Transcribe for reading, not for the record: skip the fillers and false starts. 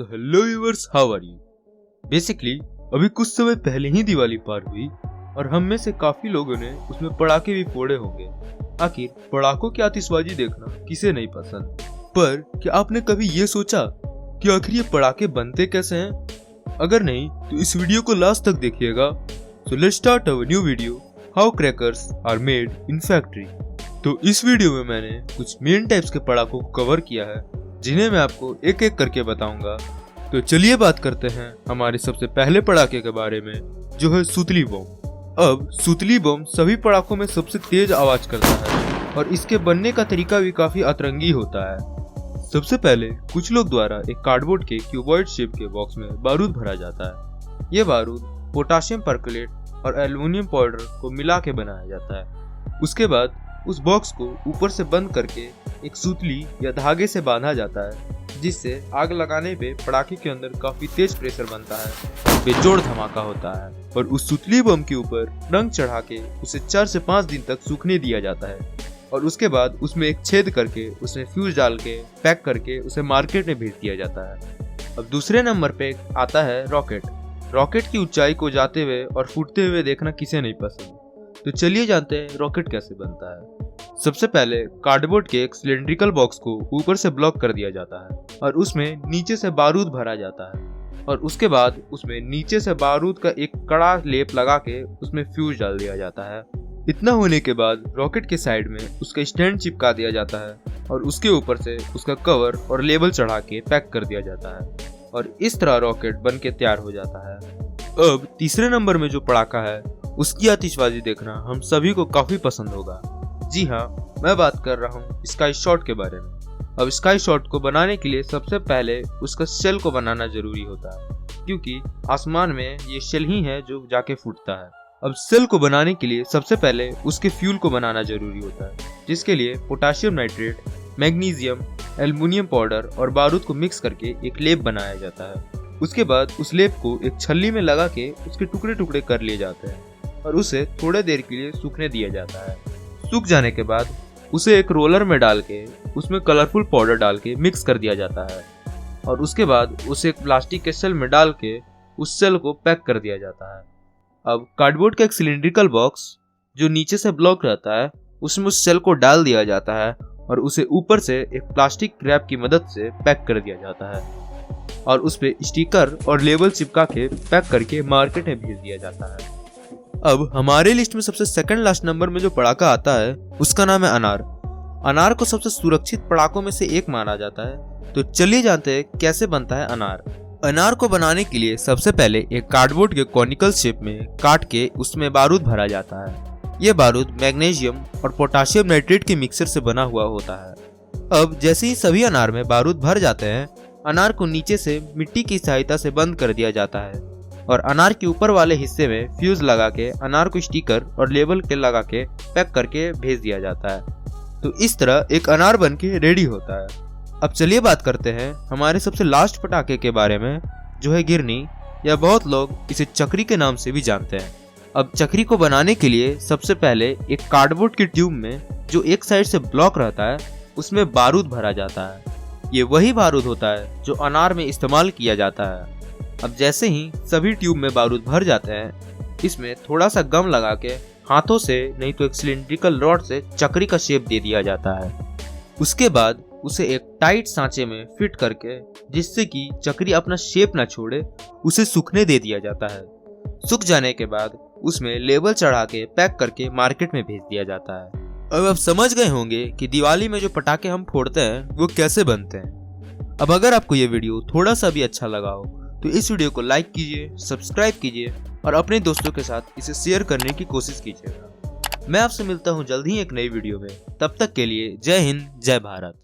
So hello viewers, how are you. Basically अभी कुछ समय पहले ही दिवाली पार हुई और हम में से काफी लोगों ने उसमें पटाखे भी फोड़े होंगे। आखिर पटाखों की आतिशबाजी देखना किसे नहीं पसंद, पर क्या आपने कभी ये सोचा कि आखिर ये पटाखे बनते कैसे हैं? अगर नहीं तो इस वीडियो को लास्ट तक देखिएगा। So let's start our new video, how crackers are made in factory. तो इस वीडियो में मैंने कुछ मेन टाइप्स के पटाखों को कवर किया है, जिन्हें मैं आपको एक एक करके बताऊंगा। तो चलिए बात करते हैं हमारे सबसे पहले पटाखे के बारे में, जो है सुतली बम। अब सुतली बम सभी पटाखों में सबसे तेज आवाज करता है और इसके बनने का तरीका भी काफी अतरंगी होता है। सबसे पहले कुछ लोग द्वारा एक कार्डबोर्ड के क्यूबॉइड शेप के बॉक्स में बारूद भरा जाता है। यह बारूद पोटाशियम परकलेट और एल्युमिनियम पाउडर को मिला के बनाया जाता है। उसके बाद उस बॉक्स को ऊपर से बंद करके एक सुतली या धागे से बांधा जाता है, जिससे आग लगाने पे पटाखे के अंदर काफी तेज प्रेशर बनता है, बेजोड़ धमाका होता है। और उस सुतली बम के ऊपर रंग चढ़ा के उसे 4 से 5 दिन तक सूखने दिया जाता है और उसके बाद उसमें एक छेद करके उसमें फ्यूज डाल के पैक करके उसे मार्केट में भेज दिया जाता है। अब दूसरे नंबर पे आता है रॉकेट। रॉकेट की ऊंचाई को जाते हुए और फूटते हुए देखना किसे नहीं पसंद। तो चलिए जानते हैं रॉकेट कैसे बनता है। सबसे पहले कार्डबोर्ड के एक सिलेंड्रिकल बॉक्स को ऊपर से ब्लॉक कर दिया जाता है और उसमें नीचे से बारूद भरा जाता है और उसके बाद उसमें नीचे से बारूद का एक कड़ा लेप लगा के उसमें फ्यूज डाल दिया जाता है। इतना होने के बाद रॉकेट के साइड में उसका स्टैंड चिपका दिया जाता है और उसके ऊपर से उसका कवर और लेबल चढ़ा के पैक कर दिया जाता है और इस तरह रॉकेट बन के तैयार हो जाता है। अब तीसरे नंबर में जो पटाखा है उसकी आतिशबाजी देखना हम सभी को काफी पसंद होगा। जी हाँ, मैं बात कर रहा हूँ स्काई शॉट के बारे में। अब स्काई शॉट को बनाने के लिए सबसे पहले उसका शेल को बनाना जरूरी होता है, क्योंकि आसमान में ये शेल ही है जो जाके फूटता है। अब शेल को बनाने के लिए सबसे पहले उसके फ्यूल को बनाना जरूरी होता है, जिसके लिए potassium nitrate, magnesium, aluminium powder और बारूद को मिक्स करके एक लेप बनाया जाता है। उसके बाद उस लेप को एक छल्ली में लगा के उसके टुकड़े टुकड़े कर लिए जाते हैं और उसे थोड़े देर के लिए सूखने दिया जाता है। सूख जाने के बाद उसे एक रोलर में डाल के उसमें कलरफुल पाउडर डाल के मिक्स कर दिया जाता है और उसके बाद उसे एक प्लास्टिक के सेल में डाल के उस सेल को पैक कर दिया जाता है। अब कार्डबोर्ड का एक सिलेंड्रिकल बॉक्स जो नीचे से ब्लॉक रहता है, उसमें उस सेल को डाल दिया जाता है और उसे ऊपर से एक प्लास्टिक रैप की मदद से पैक कर दिया जाता है और उस पे स्टिकर और लेबल चिपका के पैक करके मार्केट में भेज दिया जाता है। अब हमारे लिस्ट में सबसे सेकंड लास्ट नंबर में जो पटाखा आता है उसका नाम है अनार। अनार को सबसे सुरक्षित पटाखों में से एक माना जाता है। तो चलिए जानते हैं कैसे बनता है अनार। अनार को बनाने के लिए सबसे पहले एक कार्डबोर्ड के कॉनिकल शेप में काट के उसमें बारूद भरा जाता है। यह बारूद मैग्नीशियम और पोटाशियम नाइट्रेट के मिक्सर से बना हुआ होता है। अब जैसे ही सभी अनार में बारूद भर जाते हैं, अनार को नीचे से मिट्टी की सहायता से बंद कर दिया जाता है और अनार के ऊपर वाले हिस्से में फ्यूज लगा के अनार को स्टिकर और लेबल के लगा के पैक करके भेज दिया जाता है। तो इस तरह एक अनार बन के रेडी होता है। अब चलिए बात करते हैं हमारे सबसे लास्ट पटाखे के बारे में, जो है गिरनी, या बहुत लोग इसे चक्री के नाम से भी जानते हैं। अब चक्री को बनाने के लिए सबसे पहले एक कार्डबोर्ड की ट्यूब में जो एक साइड से ब्लॉक रहता है उसमें बारूद भरा जाता है। ये वही बारूद होता है जो अनार में इस्तेमाल किया जाता है। अब जैसे ही सभी ट्यूब में बारूद भर जाते हैं, इसमें थोड़ा सा गम लगा के हाथों से नहीं तो एक सिलेंड्रिकल रॉड से चक्री का शेप दे दिया जाता है। उसके बाद उसे एक टाइट सांचे में फिट करके, जिससे कि चक्री अपना शेप ना छोड़े, उसे सूखने दे दिया जाता है। सूख जाने के बाद उसमें लेबल चढ़ा के पैक करके मार्केट में भेज दिया जाता है। अब आप समझ गए होंगे कि दिवाली में जो पटाखे हम फोड़ते हैं वो कैसे बनते हैं। अब अगर आपको ये वीडियो थोड़ा सा भी अच्छा लगा हो तो इस वीडियो को लाइक कीजिए, सब्सक्राइब कीजिए और अपने दोस्तों के साथ इसे शेयर करने की कोशिश कीजिएगा। मैं आपसे मिलता हूँ जल्द ही एक नई वीडियो में। तब तक के लिए जय हिंद, जय भारत।